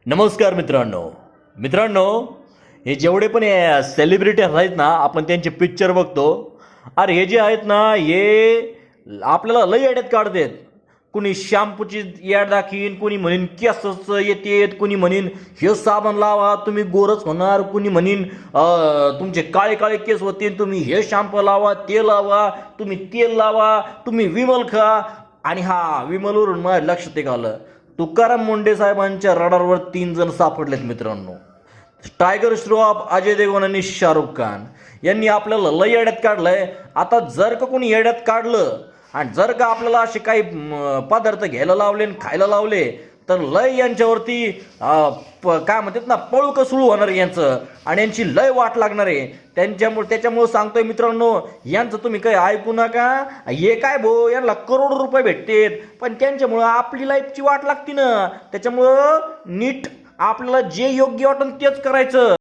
नमस्कार मित्रांनो, हे जेवढे पण सेलिब्रिटी आहेत ना, आपण त्यांचे पिक्चर बघतो. अरे हे जे आहेत ना, हे आपल्याला लई येड्यात काढतात. कुणी शॅम्पूची याड दाखीन, कुणी म्हणीन केसच येतेत, कुणी म्हणीन हे साबण लावा तुम्ही गोरच होणार, कुणी म्हणीन तुमचे काळे काळे केस होतील तुम्ही हे शॅम्पू लावा, ते लावा, तुम्ही तेल लावा, तुम्ही विमल खा. आणि हा विमलवरून माझ्या लक्षात एक आलं, तुकाराम मुंडे साहेबांच्या रडारवर 3 जण सापडलेत मित्रांनो. टायगर श्रॉफ, अजय देवगण आणि शाहरुख खान यांनी आपल्याला लय येड्यात काढलंय. आता जर का कोणी येड्यात काढलं आणि जर का आपल्याला असे काही पदार्थ घ्यायला लावले आणि खायला लावले तर लय यांच्यावरती काय म्हणतात ना, पळू कसुळू होणार यांचं आणि यांची लय वाट लागणार आहे. त्याच्यामुळे सांगतोय मित्रांनो, यांचं तुम्ही काही ऐकू नका. हे काय यांना करोड रुपये भेटतेत, पण त्यांच्यामुळं आपली लाईफची वाट लागते ना. त्याच्यामुळं नीट आपल्याला जे योग्य वाटेल तेच करायचं.